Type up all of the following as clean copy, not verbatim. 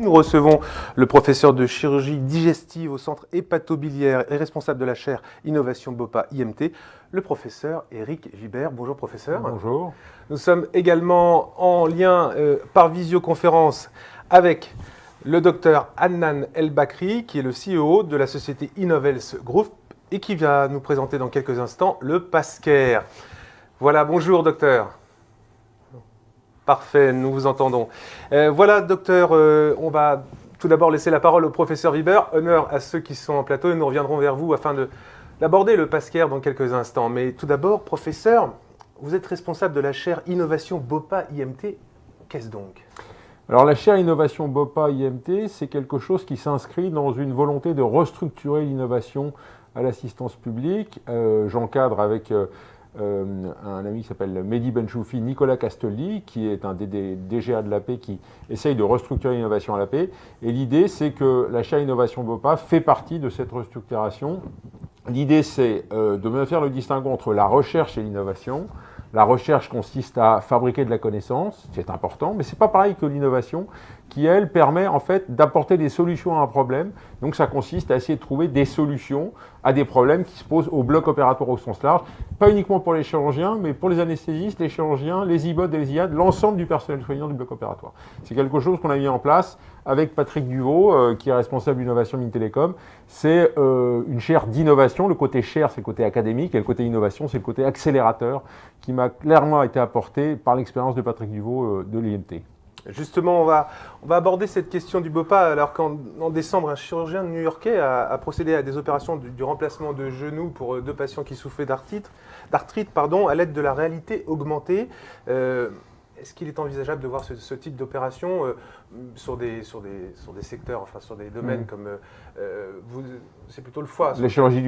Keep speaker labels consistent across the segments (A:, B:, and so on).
A: Nous recevons le professeur de chirurgie digestive au centre hépatobiliaire et responsable de la chaire Innovation BOPA IMT, le professeur Éric Vibert. Bonjour professeur.
B: Bonjour.
A: Nous sommes également en lien par visioconférence avec le docteur Adnan El-Bakri, qui est le CEO de la société Innovels Group et qui va nous présenter dans quelques instants le PASCARE. Voilà, bonjour docteur. Parfait, nous vous entendons. Voilà docteur, on va tout d'abord laisser la parole au professeur Vibert. Honneur à ceux qui sont en plateau et nous reviendrons vers vous afin d'aborder le PASCARE dans quelques instants. Mais tout d'abord, professeur, vous êtes responsable de la chaire Innovation BOPA IMT. Qu'est-ce donc ?
B: Alors la chaire Innovation BOPA IMT, c'est quelque chose qui s'inscrit dans une volonté de restructurer l'innovation à l'assistance publique. J'encadre avec un ami qui s'appelle Mehdi Benchoufi, Nicolas Casteldi, qui est un des DGA de l'AP qui essaye de restructurer l'innovation à l'AP. Et l'idée, c'est que la chaire Innovation BOPA fait partie de cette restructuration. L'idée, c'est de bien faire le distinguo entre la recherche et l'innovation. La recherche consiste à fabriquer de la connaissance, c'est important, mais ce n'est pas pareil que l'innovation qui, elle, permet en fait d'apporter des solutions à un problème. Donc ça consiste à essayer de trouver des solutions à des problèmes qui se posent au bloc opératoire au sens large, pas uniquement pour les chirurgiens, mais pour les anesthésistes, les chirurgiens, les IBOD et les IAD, l'ensemble du personnel soignant du bloc opératoire. C'est quelque chose qu'on a mis en place avec Patrick Duvaux, qui est responsable d'innovation Mintelecom. C'est une chaire d'innovation. Le côté chaire, c'est le côté académique, et le côté innovation, c'est le côté accélérateur, qui m'a clairement été apporté par l'expérience de Patrick Duvaux de l'IMT.
A: Justement, on va aborder cette question du BOPA, alors qu'en décembre, un chirurgien new-yorkais a procédé à des opérations du remplacement de genoux pour 2 patients qui souffraient d'arthrite, à l'aide de la réalité augmentée. Est-ce qu'il est envisageable de voir ce type d'opération sur des secteurs, enfin sur des domaines comme c'est plutôt le foie?
B: La chirurgie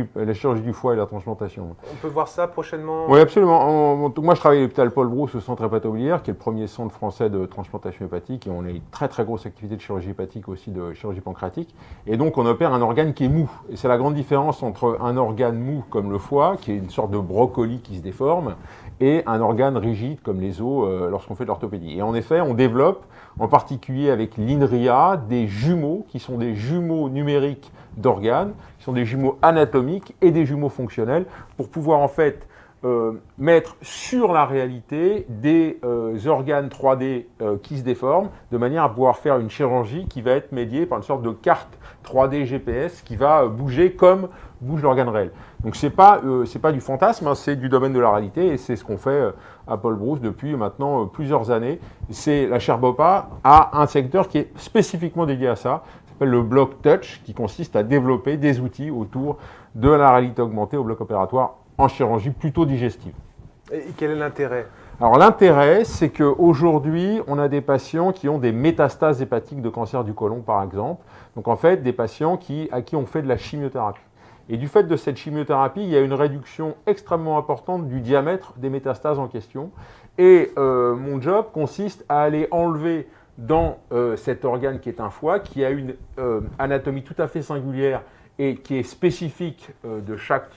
B: du foie et la transplantation.
A: On peut voir ça prochainement?
B: Oui, absolument. Moi, je travaille à l'hôpital Paul Brousse, au centre hépatobiliaire, qui est le premier centre français de transplantation hépatique, et on a une très très grosse activité de chirurgie hépatique aussi, de chirurgie pancréatique. Et donc, on opère un organe qui est mou. Et c'est la grande différence entre un organe mou comme le foie, qui est une sorte de brocoli qui se déforme, et un organe rigide comme les os lorsqu'on fait de l'orthopédie. Et en effet, on développe, en particulier avec l'INRIA, des jumeaux qui sont des jumeaux numériques d'organes, qui sont des jumeaux anatomiques et des jumeaux fonctionnels, pour pouvoir en fait mettre sur la réalité des organes 3D qui se déforment, de manière à pouvoir faire une chirurgie qui va être médiée par une sorte de carte 3D GPS qui va bouger comme bouge l'organe réel. Donc c'est pas du fantasme, hein, c'est du domaine de la réalité, et c'est ce qu'on fait à Paul Brousse depuis maintenant plusieurs années. C'est la chaire BOPA a un secteur qui est spécifiquement dédié à ça, ça s'appelle le bloc Touch, qui consiste à développer des outils autour de la réalité augmentée au bloc opératoire en chirurgie plutôt digestive.
A: Et quel est l'intérêt ?
B: Alors l'intérêt, c'est qu'aujourd'hui, on a des patients qui ont des métastases hépatiques de cancer du côlon, par exemple. Donc en fait, des patients à qui on fait de la chimiothérapie. Et du fait de cette chimiothérapie, il y a une réduction extrêmement importante du diamètre des métastases en question. Et mon job consiste à aller enlever dans cet organe qui est un foie, qui a une anatomie tout à fait singulière et qui est spécifique de chaque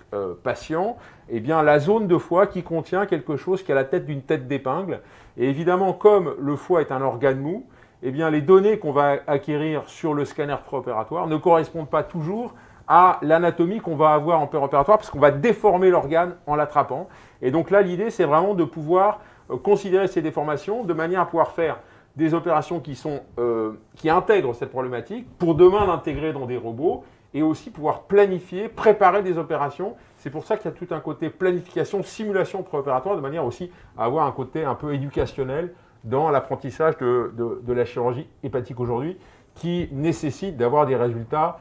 B: patient, eh bien, la zone de foie qui contient quelque chose qui a la tête d'une tête d'épingle. Et évidemment, comme le foie est un organe mou, eh bien, les données qu'on va acquérir sur le scanner préopératoire ne correspondent pas toujours à l'anatomie qu'on va avoir en préopératoire, parce qu'on va déformer l'organe en l'attrapant. Et donc là, l'idée, c'est vraiment de pouvoir considérer ces déformations de manière à pouvoir faire des opérations qui intègrent cette problématique, pour demain l'intégrer dans des robots, et aussi pouvoir planifier, préparer des opérations. C'est pour ça qu'il y a tout un côté planification, simulation préopératoire, de manière aussi à avoir un côté un peu éducationnel dans l'apprentissage de la chirurgie hépatique aujourd'hui, qui nécessite d'avoir des résultats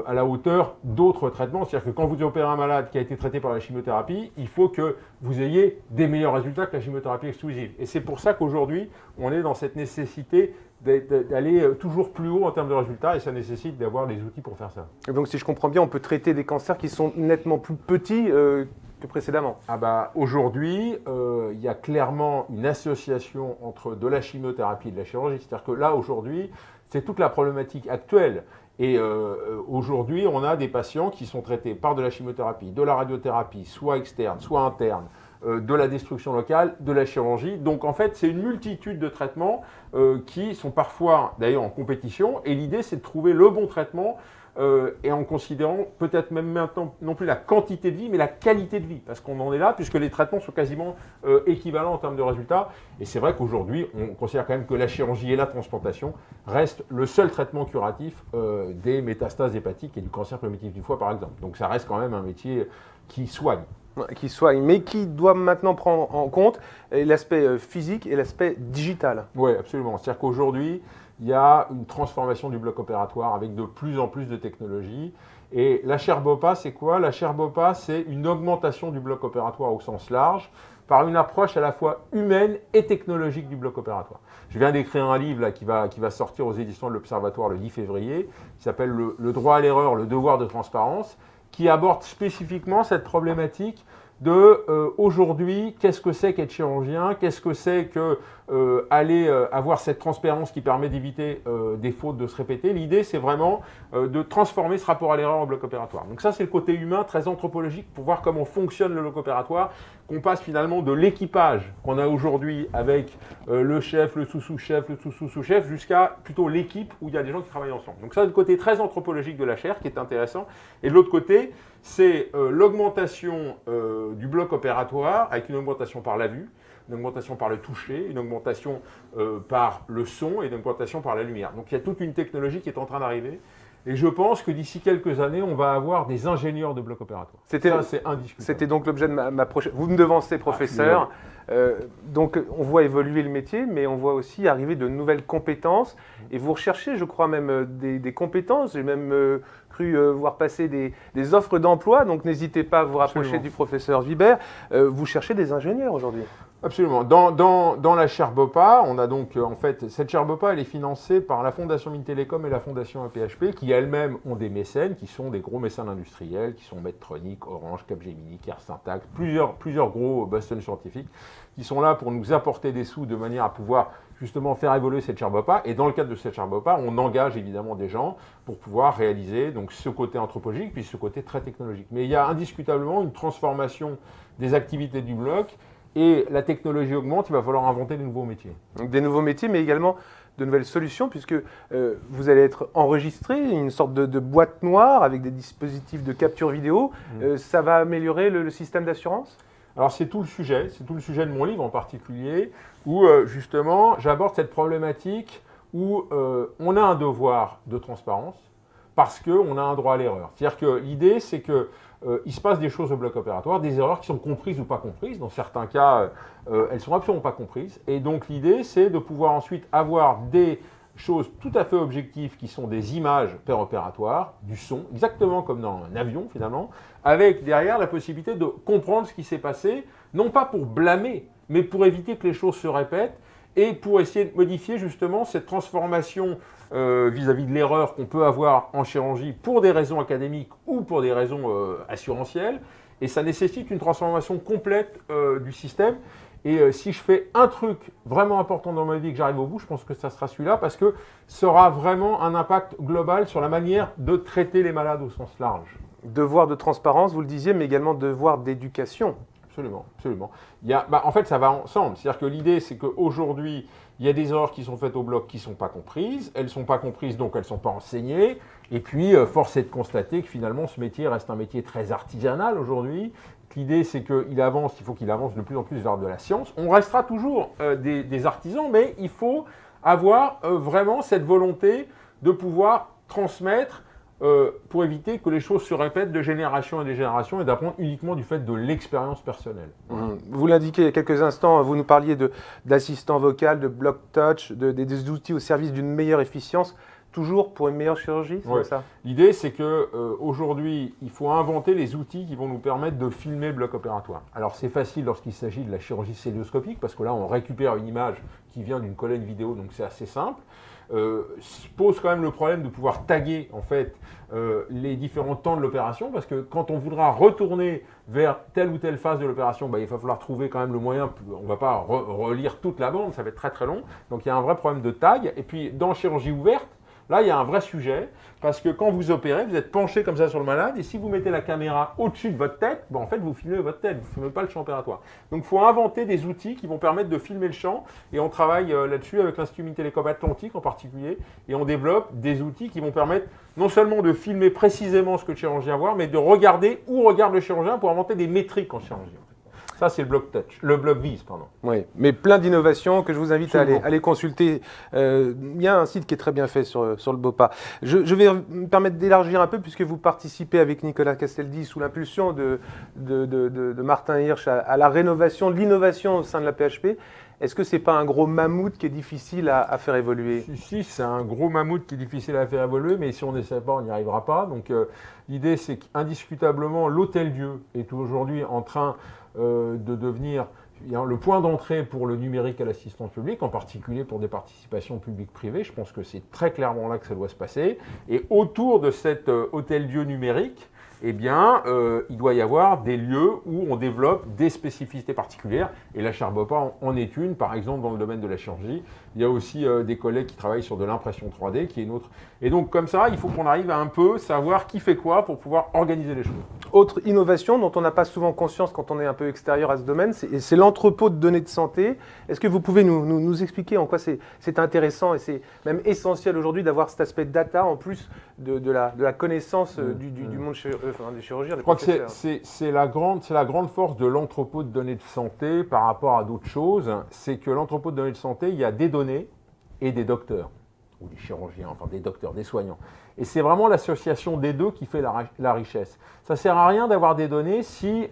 B: à la hauteur d'autres traitements. C'est-à-dire que quand vous opérez un malade qui a été traité par la chimiothérapie, il faut que vous ayez des meilleurs résultats que la chimiothérapie exclusive. Et c'est pour ça qu'aujourd'hui, on est dans cette nécessité d'aller toujours plus haut en termes de résultats, et ça nécessite d'avoir les outils pour faire ça.
A: Et donc si je comprends bien, on peut traiter des cancers qui sont nettement plus petits que précédemment.
B: Aujourd'hui, il y a clairement une association entre de la chimiothérapie et de la chirurgie. C'est-à-dire que là, aujourd'hui, c'est toute la problématique actuelle Et aujourd'hui, on a des patients qui sont traités par de la chimiothérapie, de la radiothérapie, soit externe, soit interne, de la destruction locale, de la chirurgie. Donc en fait, c'est une multitude de traitements qui sont parfois d'ailleurs en compétition. Et l'idée, c'est de trouver le bon traitement et en considérant peut-être même maintenant non plus la quantité de vie, mais la qualité de vie. Parce qu'on en est là, puisque les traitements sont quasiment équivalents en termes de résultats. Et c'est vrai qu'aujourd'hui, on considère quand même que la chirurgie et la transplantation restent le seul traitement curatif des métastases hépatiques et du cancer primitif du foie, par exemple. Donc ça reste quand même un métier qui soigne.
A: Qui soigne, mais qui doit maintenant prendre en compte l'aspect physique et l'aspect digital.
B: Oui, absolument. C'est-à-dire qu'aujourd'hui, il y a une transformation du bloc opératoire avec de plus en plus de technologies. Et la chaire BOPA, c'est quoi? La chaire BOPA, c'est une augmentation du bloc opératoire au sens large par une approche à la fois humaine et technologique du bloc opératoire. Je viens d'écrire un livre là, qui va sortir aux éditions de l'Observatoire le 10 février, qui s'appelle le droit à l'erreur, le devoir de transparence, qui aborde spécifiquement cette problématique de aujourd'hui, qu'est-ce que c'est qu'être chirurgien, qu'est-ce que c'est que aller avoir cette transparence qui permet d'éviter des fautes de se répéter. L'idée, c'est vraiment de transformer ce rapport à l'erreur en bloc opératoire. Donc ça, c'est le côté humain, très anthropologique, pour voir comment fonctionne le bloc opératoire, qu'on passe finalement de l'équipage qu'on a aujourd'hui avec le chef, le sous-sous-chef, le sous-sous-sous-chef, jusqu'à plutôt l'équipe où il y a des gens qui travaillent ensemble. Donc ça, c'est le côté très anthropologique de la chaire qui est intéressant. Et de l'autre côté, c'est l'augmentation du bloc opératoire avec une augmentation par la vue, une augmentation par le toucher, une augmentation par le son et une augmentation par la lumière. Donc il y a toute une technologie qui est en train d'arriver. Et je pense que d'ici quelques années, on va avoir des ingénieurs de bloc opératoire. Ça, c'est indiscutable.
A: C'était donc l'objet de ma prochaine... Vous me devancez, professeur. Donc on voit évoluer le métier, mais on voit aussi arriver de nouvelles compétences. Et vous recherchez, je crois, même des compétences. J'ai même cru voir passer des offres d'emploi. Donc n'hésitez pas à vous rapprocher du professeur Vibert. Vous cherchez des ingénieurs aujourd'hui.
B: Absolument. Dans la chaire BOPA, on a donc en fait, cette chaire BOPA, elle est financée par la Fondation Mintelecom et la Fondation APHP, qui elles-mêmes ont des mécènes, qui sont des gros mécènes industriels, qui sont Medtronic, Orange, Capgemini, Kersyntax, plusieurs gros Boston scientifiques, qui sont là pour nous apporter des sous de manière à pouvoir justement faire évoluer cette chaire BOPA. Et dans le cadre de cette chaire BOPA, on engage évidemment des gens pour pouvoir réaliser donc ce côté anthropologique, puis ce côté très technologique. Mais il y a indiscutablement une transformation des activités du bloc. Et la technologie augmente, il va falloir inventer de nouveaux métiers.
A: Donc des nouveaux métiers, mais également de nouvelles solutions, puisque vous allez être enregistré, une sorte de boîte noire avec des dispositifs de capture vidéo. Ça va améliorer le système d'assurance ?
B: Alors c'est tout le sujet de mon livre en particulier, où justement j'aborde cette problématique où on a un devoir de transparence parce qu'on a un droit à l'erreur. C'est-à-dire que l'idée, c'est que il se passe des choses au bloc opératoire, des erreurs qui sont comprises ou pas comprises. Dans certains cas, elles sont absolument pas comprises. Et donc l'idée, c'est de pouvoir ensuite avoir des choses tout à fait objectives qui sont des images péropératoires, du son, exactement comme dans un avion finalement, avec derrière la possibilité de comprendre ce qui s'est passé, non pas pour blâmer, mais pour éviter que les choses se répètent et pour essayer de modifier justement cette transformation vis-à-vis de l'erreur qu'on peut avoir en chirurgie pour des raisons académiques ou pour des raisons assurantielles. Et ça nécessite une transformation complète du système. Et si je fais un truc vraiment important dans ma vie et que j'arrive au bout, je pense que ça sera celui-là parce que ça aura vraiment un impact global sur la manière de traiter les malades au sens large.
A: Devoir de transparence, vous le disiez, mais également devoir d'éducation.
B: Absolument, absolument. En fait, ça va ensemble. C'est-à-dire que l'idée, c'est qu'aujourd'hui, il y a des erreurs qui sont faites au bloc qui ne sont pas comprises. Elles ne sont pas comprises, donc elles ne sont pas enseignées. Et puis, force est de constater que finalement, ce métier reste un métier très artisanal aujourd'hui. L'idée, c'est qu'il avance, il faut qu'il avance de plus en plus vers de la science. On restera toujours des artisans, mais il faut avoir vraiment cette volonté de pouvoir transmettre pour éviter que les choses se répètent de génération en génération et d'apprendre uniquement du fait de l'expérience personnelle.
A: Vous l'indiquez il y a quelques instants, vous nous parliez d'assistant vocal, de block touch, des outils au service d'une meilleure efficience, toujours pour une meilleure chirurgie, c'est ça ?
B: L'idée, c'est qu'aujourd'hui, il faut inventer les outils qui vont nous permettre de filmer le bloc opératoire. Alors, c'est facile lorsqu'il s'agit de la chirurgie célioscopique, parce que là, on récupère une image qui vient d'une colonne vidéo, donc c'est assez simple. Se pose quand même le problème de pouvoir taguer en fait les différents temps de l'opération parce que quand on voudra retourner vers telle ou telle phase de l'opération, il va falloir trouver quand même le moyen, on ne va pas relire toute la bande, ça va être très très long, donc il y a un vrai problème de tag. Et puis dans chirurgie ouverte, Là, il y a un vrai sujet, parce que quand vous opérez, vous êtes penché comme ça sur le malade, et si vous mettez la caméra au-dessus de votre tête, en fait, vous filmez votre tête, vous ne filmez pas le champ opératoire. Donc, il faut inventer des outils qui vont permettre de filmer le champ, et on travaille là-dessus avec l'Institut Mines-Télécom Atlantique en particulier, et on développe des outils qui vont permettre non seulement de filmer précisément ce que le chirurgien voit, mais de regarder où regarde le chirurgien pour inventer des métriques en chirurgie. Ça, c'est le bloc touch, le bloc vis, pardon.
A: Oui, mais plein d'innovations que je vous invite à aller consulter. Il y a un site qui est très bien fait sur le BOPA. Je vais me permettre d'élargir un peu puisque vous participez avec Nicolas Castaldi sous l'impulsion de Martin Hirsch à la rénovation, de l'innovation au sein de la PHP. Est-ce que ce n'est pas un gros mammouth qui est difficile à faire évoluer?
B: Si, c'est un gros mammouth qui est difficile à faire évoluer, mais si on n'essaie pas, on n'y arrivera pas. Donc l'idée, c'est qu'indiscutablement, l'Hôtel-Dieu est aujourd'hui en train de devenir le point d'entrée pour le numérique à l'assistance publique, en particulier pour des participations publiques-privées. Je pense que c'est très clairement là que ça doit se passer. Et autour de cet Hôtel-Dieu numérique, eh bien, il doit y avoir des lieux où on développe des spécificités particulières. Et la chaire BOPA en est une, par exemple, dans le domaine de la chirurgie. Il y a aussi des collègues qui travaillent sur de l'impression 3D, qui est une autre. Et donc, comme ça, il faut qu'on arrive à un peu savoir qui fait quoi pour pouvoir organiser les choses.
A: Autre innovation dont on n'a pas souvent conscience quand on est un peu extérieur à ce domaine, c'est l'entrepôt de données de santé. Est-ce que vous pouvez nous expliquer en quoi c'est intéressant et c'est même essentiel aujourd'hui d'avoir cet aspect data en plus de la connaissance du monde des chirurgiens?
B: Je crois que c'est la grande force de l'entrepôt de données de santé par rapport à d'autres choses. C'est que l'entrepôt de données de santé, il y a des données et des docteurs, ou des chirurgiens, enfin des docteurs, des soignants. Et c'est vraiment l'association des deux qui fait la richesse. Ça ne sert à rien d'avoir des données,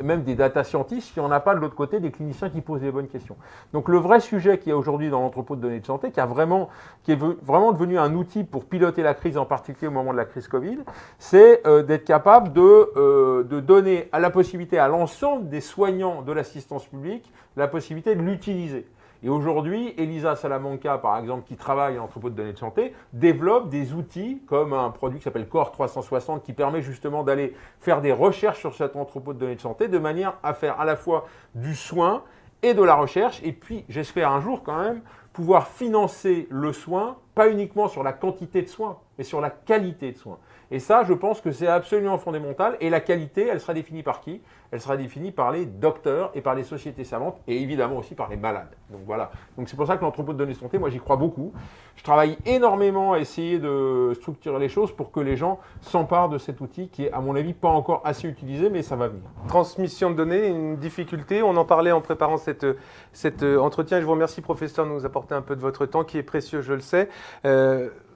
B: même des data scientists, si on n'a pas de l'autre côté des cliniciens qui posent les bonnes questions. Donc le vrai sujet qu'il y a aujourd'hui dans l'entrepôt de données de santé, qui est vraiment devenu un outil pour piloter la crise, en particulier au moment de la crise Covid, c'est d'être capable de donner la possibilité à l'ensemble des soignants de l'assistance publique la possibilité de l'utiliser. Et aujourd'hui, Elisa Salamanca, par exemple, qui travaille en entrepôt de données de santé, développe des outils comme un produit qui s'appelle Core 360 qui permet justement d'aller faire des recherches sur cet entrepôt de données de santé de manière à faire à la fois du soin et de la recherche. Et puis, j'espère un jour quand même pouvoir financer le soin, pas uniquement sur la quantité de soins, mais sur la qualité de soins. Et ça, je pense que c'est absolument fondamental. Et la qualité, elle sera définie par qui? Elle sera définie par les docteurs et par les sociétés savantes et évidemment aussi par les malades. Donc voilà. Donc c'est pour ça que l'entrepôt de données de santé, moi j'y crois beaucoup. Je travaille énormément à essayer de structurer les choses pour que les gens s'emparent de cet outil qui est, à mon avis, pas encore assez utilisé, mais ça va venir.
A: Transmission de données, une difficulté. On en parlait en préparant cet entretien. Je vous remercie, professeur, de nous apporter un peu de votre temps qui est précieux, je le sais.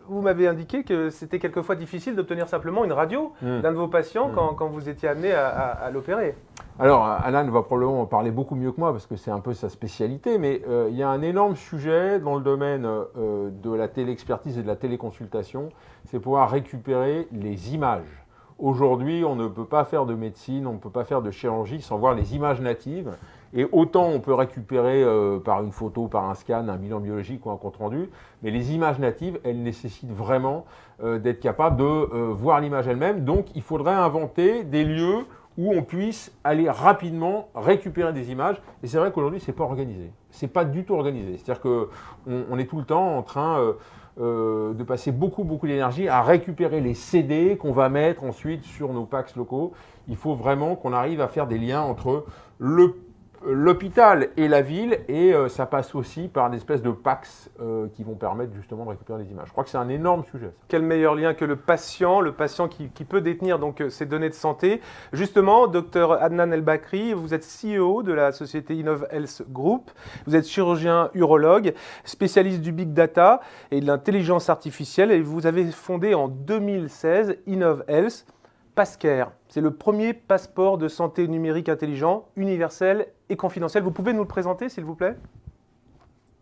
A: Vous m'avez indiqué que c'était quelquefois difficile d'obtenir simplement une radio d'un de vos patients quand vous étiez amené à l'opérer.
B: Alors, Alan va probablement en parler beaucoup mieux que moi parce que c'est un peu sa spécialité, mais il y a un énorme sujet dans le domaine de la téléexpertise et de la téléconsultation, c'est pouvoir récupérer les images. Aujourd'hui, on ne peut pas faire de médecine, on ne peut pas faire de chirurgie sans voir les images natives. Et autant on peut récupérer par une photo, par un scan, un bilan biologique ou un compte-rendu, mais les images natives, elles nécessitent vraiment d'être capable de voir l'image elle-même. Donc, il faudrait inventer des lieux où on puisse aller rapidement récupérer des images. Et c'est vrai qu'aujourd'hui, ce n'est pas organisé. Ce n'est pas du tout organisé. C'est-à-dire qu'on est tout le temps en train de passer beaucoup d'énergie à récupérer les CD qu'on va mettre ensuite sur nos PACS locaux. Il faut vraiment qu'on arrive à faire des liens entre l'hôpital et la ville, et ça passe aussi par des espèces de PACS qui vont permettre justement de récupérer les images. Je crois que c'est un énorme sujet. Ça.
A: Quel meilleur lien que le patient qui peut détenir donc ces données de santé. Justement, docteur Adnan El-Bakri, vous êtes CEO de la société InnovHealth Group, vous êtes chirurgien urologue, spécialiste du big data et de l'intelligence artificielle, et vous avez fondé en 2016 InnovHealth. PassCare, c'est le premier passeport de santé numérique intelligent, universel et confidentiel. Vous pouvez nous le présenter, s'il vous plaît?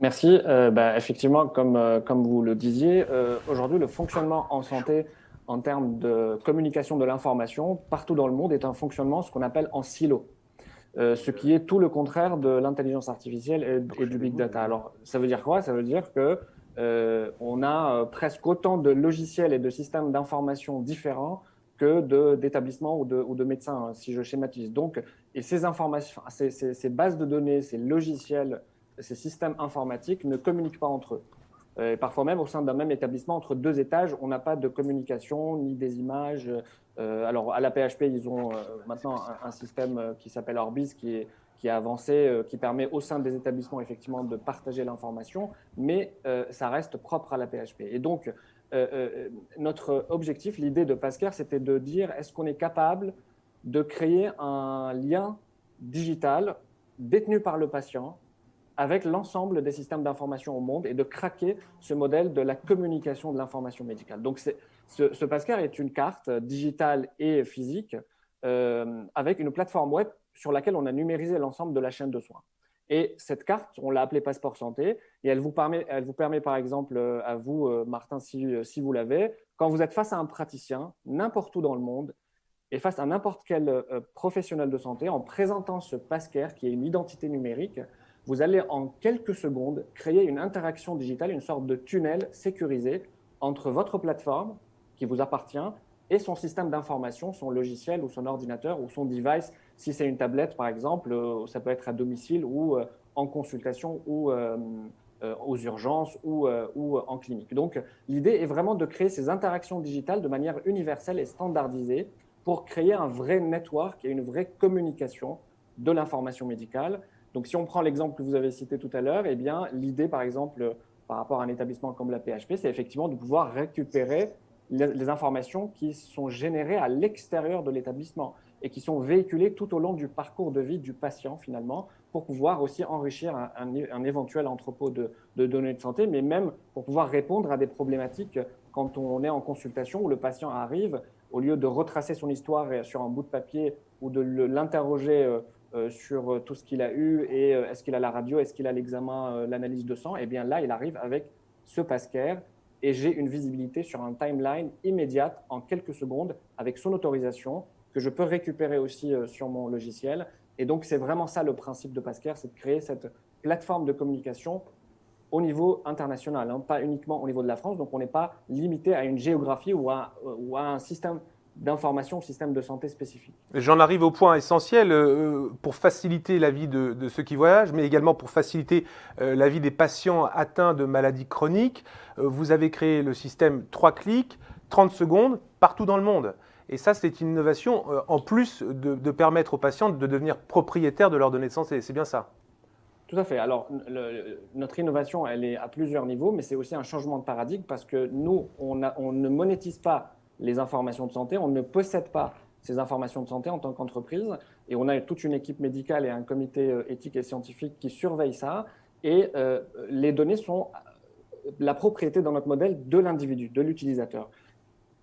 C: Merci. Effectivement, comme vous le disiez, aujourd'hui, le fonctionnement en santé en termes de communication de l'information partout dans le monde est un fonctionnement, ce qu'on appelle en silo, ce qui est tout le contraire de l'intelligence artificielle et du big data. Alors, ça veut dire quoi? Ça veut dire que on a presque autant de logiciels et de systèmes d'information différents que d'établissements ou de médecins, si je schématise. Donc, et ces informations, ces bases de données, ces logiciels, ces systèmes informatiques ne communiquent pas entre eux. Et parfois même au sein d'un même établissement, entre deux étages, on n'a pas de communication ni des images. Alors à la PHP, ils ont maintenant un système qui s'appelle Orbis qui est avancé, qui permet au sein des établissements effectivement de partager l'information, mais ça reste propre à la PHP. Et donc, notre objectif, l'idée de Pascal, c'était de dire est-ce qu'on est capable de créer un lien digital détenu par le patient avec l'ensemble des systèmes d'information au monde et de craquer ce modèle de la communication de l'information médicale. Donc, ce Pascal est une carte digitale et physique avec une plateforme web sur laquelle on a numérisé l'ensemble de la chaîne de soins. Et cette carte, on l'a appelée Passeport Santé, et elle vous permet par exemple, à vous, Martin, si vous l'avez, quand vous êtes face à un praticien, n'importe où dans le monde, et face à n'importe quel professionnel de santé, en présentant ce Pascal, qui est une identité numérique, vous allez en quelques secondes créer une interaction digitale, une sorte de tunnel sécurisé entre votre plateforme qui vous appartient et son système d'information, son logiciel ou son ordinateur ou son device. Si c'est une tablette, par exemple, ça peut être à domicile ou en consultation ou aux urgences ou en clinique. Donc, l'idée est vraiment de créer ces interactions digitales de manière universelle et standardisée pour créer un vrai network et une vraie communication de l'information médicale. Donc, si on prend l'exemple que vous avez cité tout à l'heure, eh bien, l'idée, par exemple, par rapport à un établissement comme la PHP, c'est effectivement de pouvoir récupérer les informations qui sont générées à l'extérieur de l'établissement et qui sont véhiculées tout au long du parcours de vie du patient, finalement, pour pouvoir aussi enrichir un éventuel entrepôt de données de santé, mais même pour pouvoir répondre à des problématiques quand on est en consultation où le patient arrive, au lieu de retracer son histoire sur un bout de papier ou de l'interroger sur tout ce qu'il a eu et est-ce qu'il a la radio, est-ce qu'il a l'examen, l'analyse de sang, et bien là, il arrive avec ce Pascal et j'ai une visibilité sur un timeline immédiate en quelques secondes avec son autorisation que je peux récupérer aussi sur mon logiciel. Et donc, c'est vraiment ça le principe de Pascal, c'est de créer cette plateforme de communication au niveau international, hein, pas uniquement au niveau de la France. Donc, on n'est pas limité à une géographie ou à un système d'information, système de santé spécifique.
A: J'en arrive au point essentiel pour faciliter la vie de ceux qui voyagent, mais également pour faciliter la vie des patients atteints de maladies chroniques. Vous avez créé le système 3 clics, 30 secondes, partout dans le monde. Et ça, c'est une innovation en plus de permettre aux patients de devenir propriétaires de leurs données de santé. C'est bien ça?
C: Tout à fait. Alors, notre innovation, elle est à plusieurs niveaux, mais c'est aussi un changement de paradigme parce que nous, on ne monétise pas les informations de santé, on ne possède pas ces informations de santé en tant qu'entreprise et on a toute une équipe médicale et un comité éthique et scientifique qui surveille ça et les données sont la propriété dans notre modèle de l'individu, de l'utilisateur.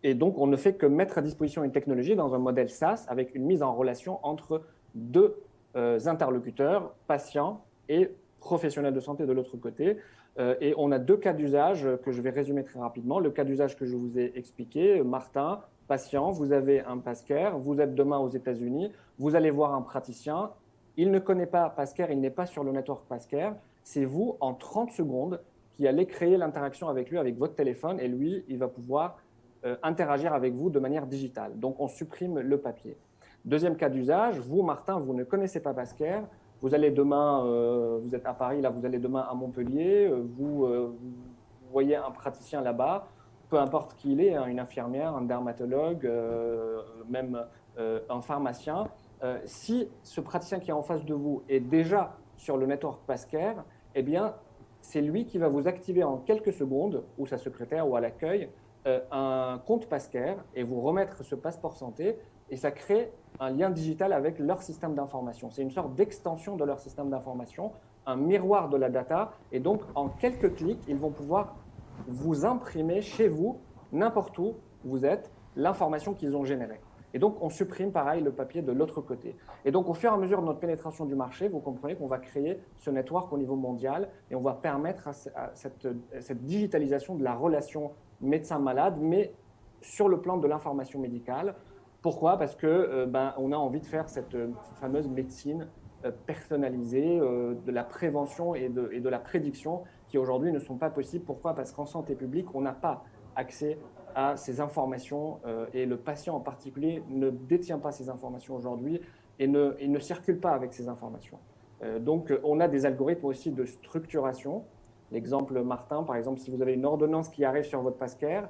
C: Et donc, on ne fait que mettre à disposition une technologie dans un modèle SaaS avec une mise en relation entre deux interlocuteurs, patients et professionnels de santé de l'autre côté. Et on a deux cas d'usage que je vais résumer très rapidement. Le cas d'usage que je vous ai expliqué, Martin, patient, vous avez un Pascal, vous êtes demain aux États-Unis, vous allez voir un praticien, il ne connaît pas Pascal, il n'est pas sur le network Pascal, c'est vous, en 30 secondes, qui allez créer l'interaction avec lui, avec votre téléphone, et lui, il va pouvoir interagir avec vous de manière digitale. Donc, on supprime le papier. Deuxième cas d'usage, vous, Martin, vous ne connaissez pas Pascal, vous allez demain, vous êtes à Paris, là, vous allez demain à Montpellier, vous voyez un praticien là-bas, peu importe qui il est, hein, une infirmière, un dermatologue, même un pharmacien. Si ce praticien qui est en face de vous est déjà sur le network Pascal, eh bien, c'est lui qui va vous activer en quelques secondes, ou sa secrétaire ou à l'accueil, un compte Pascal et vous remettre ce passeport santé et ça crée un lien digital avec leur système d'information. C'est une sorte d'extension de leur système d'information, un miroir de la data et donc en quelques clics, ils vont pouvoir vous imprimer chez vous, n'importe où vous êtes, l'information qu'ils ont générée. Et donc, on supprime pareil le papier de l'autre côté. Et donc, au fur et à mesure de notre pénétration du marché, vous comprenez qu'on va créer ce network au niveau mondial et on va permettre à cette digitalisation de la relation médecin-malade, mais sur le plan de l'information médicale. Pourquoi? Parce que on a envie de faire cette fameuse médecine personnalisée, de la prévention et de la prédiction qui aujourd'hui ne sont pas possibles. Pourquoi? Parce qu'en santé publique, on n'a pas accès à ces informations et le patient en particulier ne détient pas ces informations aujourd'hui et ne circule pas avec ces informations. Donc, on a des algorithmes aussi de structuration L'exemple Martin, par exemple, si vous avez une ordonnance qui arrive sur votre PASCAIR,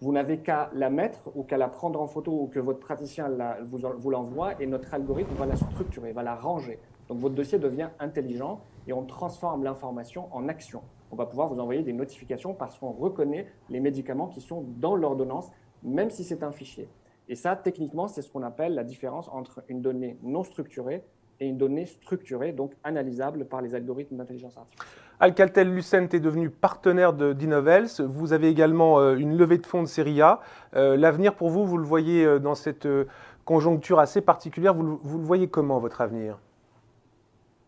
C: vous n'avez qu'à la mettre ou qu'à la prendre en photo ou que votre praticien vous l'envoie et notre algorithme va la structurer, va la ranger. Donc votre dossier devient intelligent et on transforme l'information en action. On va pouvoir vous envoyer des notifications parce qu'on reconnaît les médicaments qui sont dans l'ordonnance, même si c'est un fichier. Et ça, techniquement, c'est ce qu'on appelle la différence entre une donnée non structurée et une donnée structurée, donc analysable par les algorithmes d'intelligence artificielle.
A: Alcatel-Lucent est devenu partenaire d'Innovels. Vous avez également une levée de fonds de série A. L'avenir pour vous, vous le voyez dans cette conjoncture assez particulière, vous le voyez comment, votre avenir ?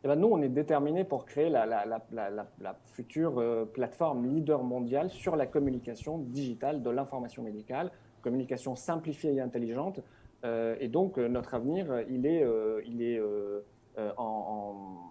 C: Eh bien, nous, on est déterminés pour créer la future plateforme leader mondiale sur la communication digitale de l'information médicale, communication simplifiée et intelligente. Et donc, notre avenir, il est en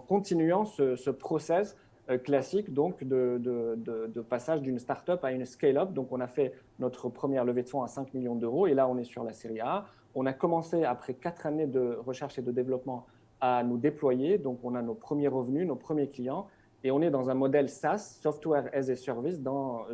C: continuant ce process classique donc de passage d'une start-up à une scale-up. Donc, on a fait notre première levée de fonds à 5 millions d'euros et là, on est sur la série A. On a commencé, après 4 années de recherche et de développement, à nous déployer. Donc, on a nos premiers revenus, nos premiers clients et on est dans un modèle SaaS, Software as a Service, dans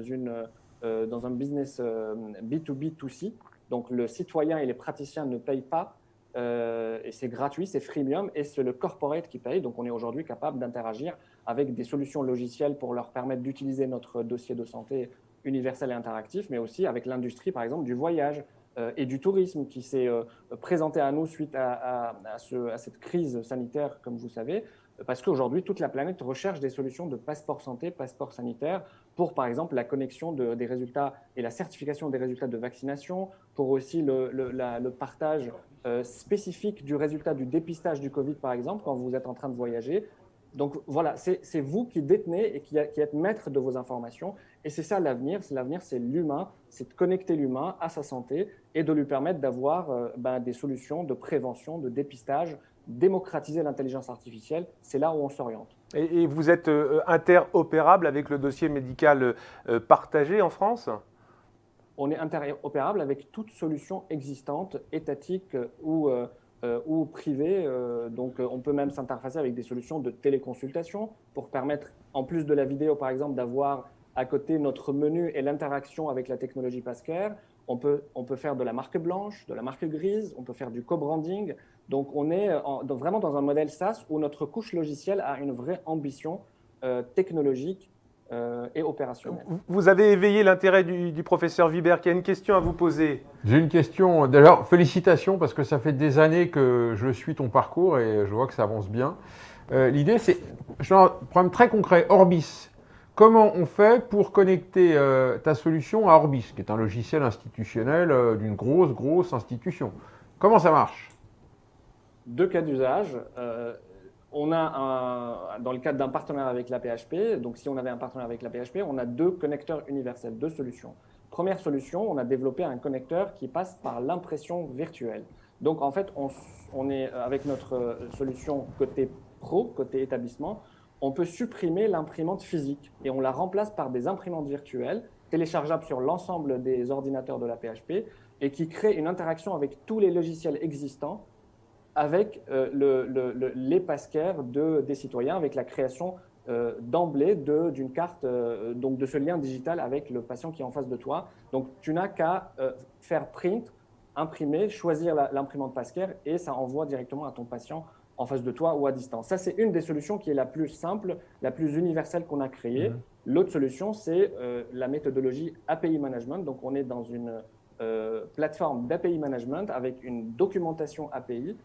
C: un business B2B2C. Donc, le citoyen et les praticiens ne payent pas et c'est gratuit, c'est freemium et c'est le corporate qui paye. Donc, on est aujourd'hui capable d'interagir avec des solutions logicielles pour leur permettre d'utiliser notre dossier de santé universel et interactif, mais aussi avec l'industrie, par exemple, du voyage et du tourisme qui s'est présenté à nous suite à cette crise sanitaire, comme vous savez, parce qu'aujourd'hui, toute la planète recherche des solutions de passeport santé, passeport sanitaire, pour, par exemple, la connexion des résultats et la certification des résultats de vaccination, pour aussi le partage spécifique du résultat du dépistage du Covid, par exemple, quand vous êtes en train de voyager. Donc voilà, c'est vous qui détenez et qui êtes maître de vos informations. Et c'est ça l'avenir. L'avenir, c'est l'humain, c'est de connecter l'humain à sa santé et de lui permettre d'avoir des solutions de prévention, de dépistage, démocratiser l'intelligence artificielle. C'est là où on s'oriente.
A: Et vous êtes interopérable avec le dossier médical partagé en France ?
C: On est interopérable avec toute solution existante, étatique ou privée. Donc, on peut même s'interfacer avec des solutions de téléconsultation pour permettre, en plus de la vidéo, par exemple, d'avoir à côté notre menu et l'interaction avec la technologie PASCAIR. On peut faire de la marque blanche, de la marque grise, on peut faire du co-branding. Donc, on est vraiment dans un modèle SaaS où notre couche logicielle a une vraie ambition technologique et opérationnelle.
A: Vous avez éveillé l'intérêt du professeur Vibert qui a une question à vous poser.
B: J'ai une question. D'ailleurs, félicitations parce que ça fait des années que je suis ton parcours et je vois que ça avance bien. L'idée, c'est un problème très concret. Orbis. Comment on fait pour connecter ta solution à Orbis, qui est un logiciel institutionnel d'une grosse institution? Comment ça marche?
C: 2 cas d'usage. On a, dans le cadre d'un partenariat avec la PHP, donc si on avait un partenariat avec la PHP, on a 2 connecteurs universels, 2 solutions. Première solution, on a développé un connecteur qui passe par l'impression virtuelle. Donc en fait, on est avec notre solution côté pro, côté établissement, on peut supprimer l'imprimante physique et on la remplace par des imprimantes virtuelles téléchargeables sur l'ensemble des ordinateurs de la PHP et qui créent une interaction avec tous les logiciels existants avec les PASCAIR des citoyens, avec la création d'emblée d'une carte, donc de ce lien digital avec le patient qui est en face de toi. Donc, tu n'as qu'à faire print, imprimer, choisir l'imprimante PASCAIR et ça envoie directement à ton patient en face de toi ou à distance. Ça, c'est une des solutions qui est la plus simple, la plus universelle qu'on a créée. L'autre solution, c'est la méthodologie API Management. Donc, on est dans une plateforme d'API Management avec une documentation API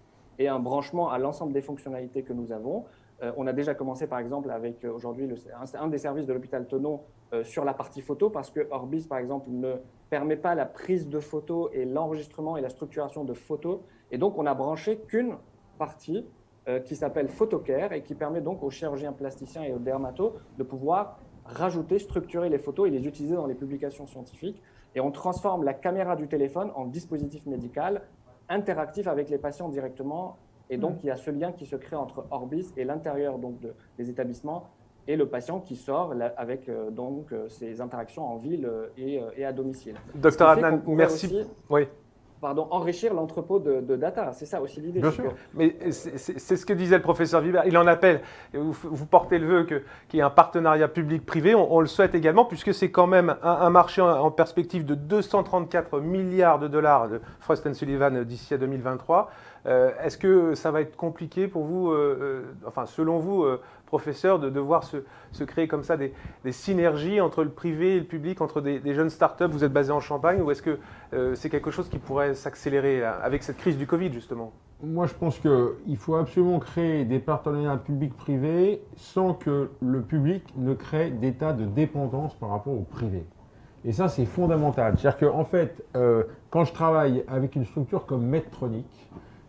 C: et un branchement à l'ensemble des fonctionnalités que nous avons. On a déjà commencé, par exemple, avec aujourd'hui un des services de l'hôpital Thonon sur la partie photo, parce que Orbis, par exemple, ne permet pas la prise de photos et l'enregistrement et la structuration de photos. Et donc, on a branché qu'une partie qui s'appelle PhotoCare et qui permet donc aux chirurgiens plasticiens et aux dermatos de pouvoir rajouter, structurer les photos et les utiliser dans les publications scientifiques. Et on transforme la caméra du téléphone en dispositif médical interactif avec les patients directement. Et donc, il y a ce lien qui se crée entre Orbis et l'intérieur des établissements et le patient qui sort avec ses interactions en ville et à domicile.
A: Docteur Adnan, merci. Oui.
C: enrichir l'entrepôt de data. C'est ça aussi l'idée.
B: Bien sûr.
A: Mais c'est ce que disait le professeur Vibert. Il en appelle, vous portez le vœu qu'il y ait un partenariat public-privé. On le souhaite également, puisque c'est quand même un marché en perspective de 234 milliards de dollars de Frost & Sullivan d'ici à 2023. Est-ce que ça va être compliqué pour vous, enfin selon vous, professeur, de devoir se créer comme ça des synergies entre le privé et le public, entre des jeunes startups? Vous êtes basé en Champagne, ou est-ce que c'est quelque chose qui pourrait s'accélérer avec cette crise du Covid, justement?
B: Moi, je pense qu'il faut absolument créer des partenariats publics-privés sans que le public ne crée d'état de dépendance par rapport au privé. Et ça, c'est fondamental. C'est-à-dire qu'en fait, quand je travaille avec une structure comme Medtronic,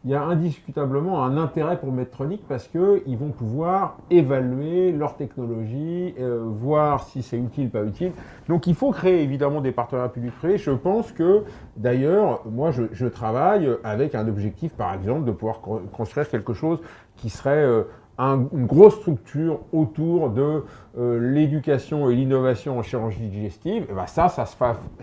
B: il y a indiscutablement un intérêt pour Medtronic parce qu'ils vont pouvoir évaluer leur technologie, voir si c'est utile, pas utile. Donc il faut créer évidemment des partenariats publics-privés. Je pense que d'ailleurs, moi je travaille avec un objectif par exemple de pouvoir construire quelque chose qui serait une grosse structure autour de l'éducation et l'innovation en chirurgie digestive. Et ben ça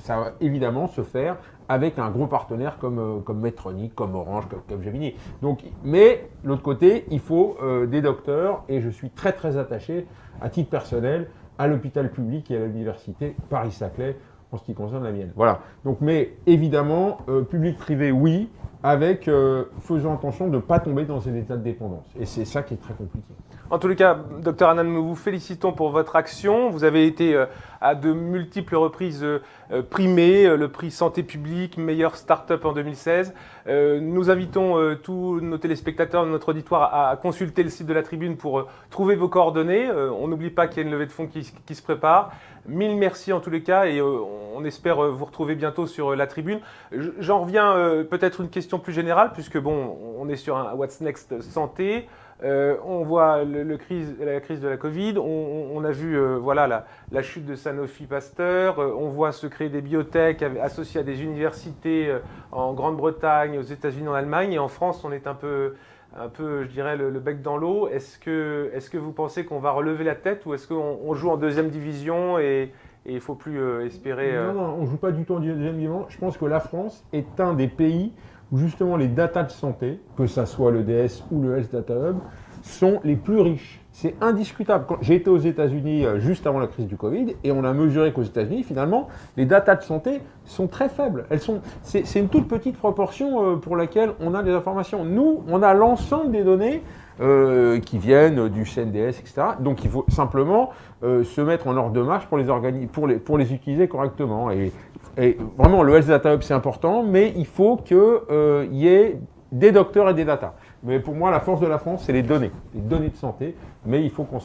B: va évidemment se faire avec un gros partenaire comme Medtronic, comme Orange, comme Gemini. Donc, mais de l'autre côté, il faut des docteurs, et je suis très très attaché à titre personnel à l'hôpital public et à l'université Paris-Saclay en ce qui concerne la mienne. Voilà. Donc, mais évidemment, public-privé, oui, avec faisant attention de ne pas tomber dans un état de dépendance. Et c'est ça qui est très compliqué.
A: En tous les cas, Dr Hannan, nous vous félicitons pour votre action. Vous avez été à de multiples reprises primé, le prix Santé publique, meilleure start-up en 2016. Nous invitons tous nos téléspectateurs, notre auditoire à consulter le site de la Tribune pour trouver vos coordonnées. On n'oublie pas qu'il y a une levée de fonds qui se prépare. Mille merci en tous les cas, et on espère vous retrouver bientôt sur la Tribune. J'en reviens peut-être une question plus générale, puisque bon, on est sur un What's Next santé. On voit la crise de la Covid, on a vu voilà, la chute de Sanofi Pasteur, on voit se créer des biotech associées à des universités en Grande-Bretagne, aux États-Unis, en Allemagne, et en France on est un peu je dirais, le bec dans l'eau. Est-ce que vous pensez qu'on va relever la tête, ou est-ce qu'on joue en deuxième division et il ne faut plus espérer…
B: Non, on ne joue pas du tout en deuxième division. Je pense que la France est un des pays où justement les datas de santé, que ce soit le DS ou le Health Data Hub, sont les plus riches. C'est indiscutable. J'ai été aux États-Unis juste avant la crise du Covid, et on a mesuré qu'aux États-Unis, finalement, les datas de santé sont très faibles. C'est une toute petite proportion pour laquelle on a des informations. Nous, on a l'ensemble des données qui viennent du CNDS, etc. Donc il faut simplement se mettre en ordre de marche pour les utiliser correctement. Et vraiment, le Health Data Hub, c'est important, mais il faut qu'il y ait des docteurs et des datas. Mais pour moi, la force de la France, c'est les données de santé. Mais il faut qu'on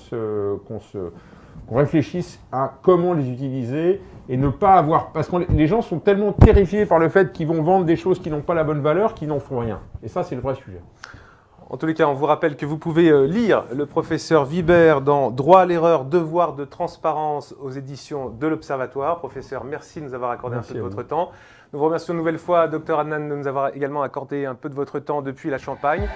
B: réfléchisse à comment les utiliser et ne pas avoir… Parce que les gens sont tellement terrifiés par le fait qu'ils vont vendre des choses qui n'ont pas la bonne valeur qu'ils n'en font rien. Et ça, c'est le vrai sujet.
A: En tous les cas, on vous rappelle que vous pouvez lire le professeur Vibert dans Droit à l'erreur, devoir de transparence aux éditions de l'Observatoire. Professeur, merci de nous avoir accordé un peu de votre temps. Nous vous remercions une nouvelle fois, Dr Hannan, de nous avoir également accordé un peu de votre temps depuis la Champagne.